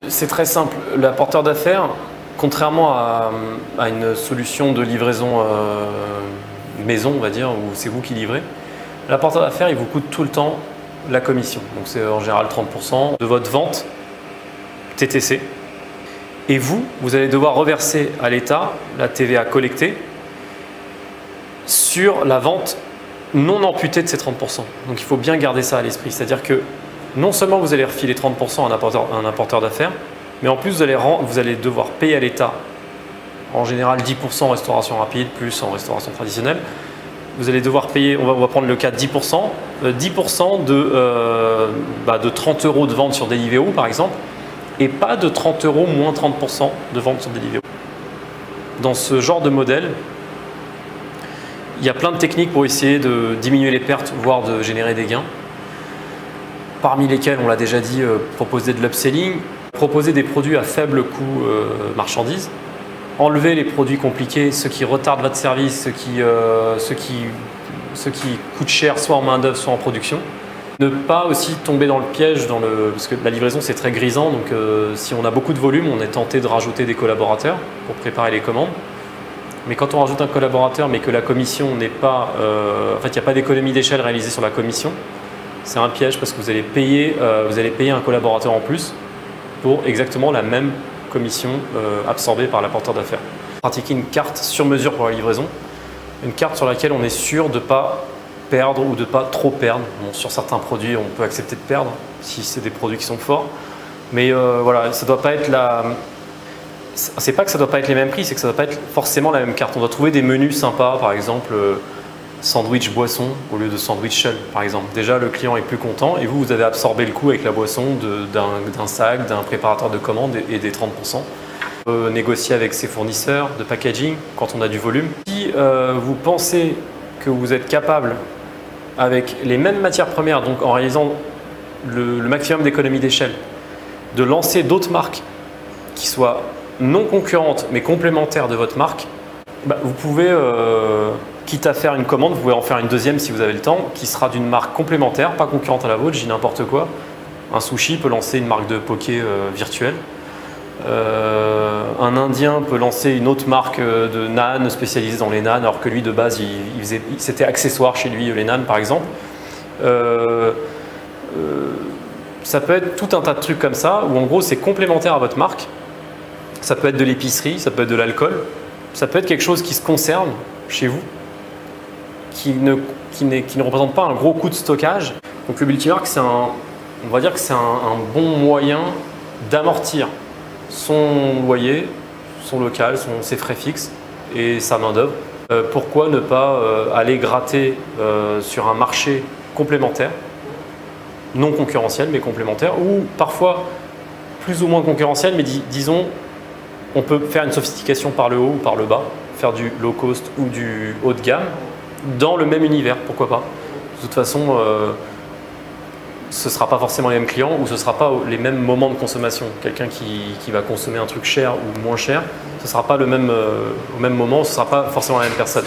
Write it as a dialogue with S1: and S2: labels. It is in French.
S1: C'est très simple. L'apporteur d'affaires, contrairement à une solution de livraison maison, on va dire, où c'est vous qui livrez, l'apporteur d'affaires, il vous coûte tout le temps la commission. Donc c'est en général 30% de votre vente TTC. Et vous allez devoir reverser à l'État la TVA collectée sur la vente non amputée de ces 30%. Donc il faut bien garder ça à l'esprit. C'est-à-dire que non seulement vous allez refiler 30% à un apporteur d'affaires, mais en plus vous allez devoir payer à l'État, en général 10% en restauration rapide, plus en restauration traditionnelle. Vous allez devoir payer, on va prendre le cas de 10%, 10% de 30 € de vente sur Deliveroo par exemple, et pas de 30 € moins 30% de vente sur Deliveroo. Dans ce genre de modèle, il y a plein de techniques pour essayer de diminuer les pertes, voire de générer des gains. Parmi lesquels, on l'a déjà dit, proposer de l'upselling, proposer des produits à faible coût marchandises, enlever les produits compliqués, ceux qui retardent votre service, ceux qui coûtent cher soit en main d'œuvre, soit en production. Ne pas aussi tomber dans le piège, parce que la livraison c'est très grisant, donc si on a beaucoup de volume, on est tenté de rajouter des collaborateurs pour préparer les commandes. Mais quand on rajoute un collaborateur mais que la commission n'est pas… en fait, il n'y a pas d'économie d'échelle réalisée sur la commission, c'est un piège parce que vous allez payer un collaborateur en plus pour exactement la même commission absorbée par l'apporteur d'affaires. Pratiquer une carte sur mesure pour la livraison, une carte sur laquelle on est sûr de ne pas perdre ou de ne pas trop perdre. Bon, sur certains produits, on peut accepter de perdre si c'est des produits qui sont forts, mais voilà, ça doit pas être c'est pas que ça ne doit pas être les mêmes prix, c'est que ça ne doit pas être forcément la même carte. On doit trouver des menus sympas, par exemple sandwich boisson au lieu de sandwich shell, par exemple. Déjà, le client est plus content et vous avez absorbé le coût avec la boisson d'un sac, d'un préparateur de commande et des 30%. Négocier avec ses fournisseurs de packaging quand on a du volume. Si vous pensez que vous êtes capable, avec les mêmes matières premières, donc en réalisant le maximum d'économies d'échelle, de lancer d'autres marques qui soient non concurrentes mais complémentaires de votre marque, vous pouvez, quitte à faire une commande, vous pouvez en faire une deuxième si vous avez le temps, qui sera d'une marque complémentaire, pas concurrente à la vôtre, je dis n'importe quoi. Un sushi peut lancer une marque de poké virtuelle. Un Indien peut lancer une autre marque de naan spécialisée dans les naans, alors que lui de base, c'était accessoire chez lui, les naans par exemple. Ça peut être tout un tas de trucs comme ça, où en gros c'est complémentaire à votre marque. Ça peut être de l'épicerie, ça peut être de l'alcool, ça peut être quelque chose qui se conserve chez vous, qui ne représente pas un gros coût de stockage. Donc le multimarque, on va dire que c'est un bon moyen d'amortir son loyer, son local, ses frais fixes et sa main d'œuvre. Pourquoi ne pas aller gratter sur un marché complémentaire, non concurrentiel mais complémentaire, ou parfois plus ou moins concurrentiel, mais disons on peut faire une sophistication par le haut ou par le bas, faire du low cost ou du haut de gamme dans le même univers, pourquoi pas. De toute façon, ce ne sera pas forcément les mêmes clients ou ce ne sera pas les mêmes moments de consommation. Quelqu'un qui va consommer un truc cher ou moins cher, ce ne sera pas au même moment, ce ne sera pas forcément la même personne.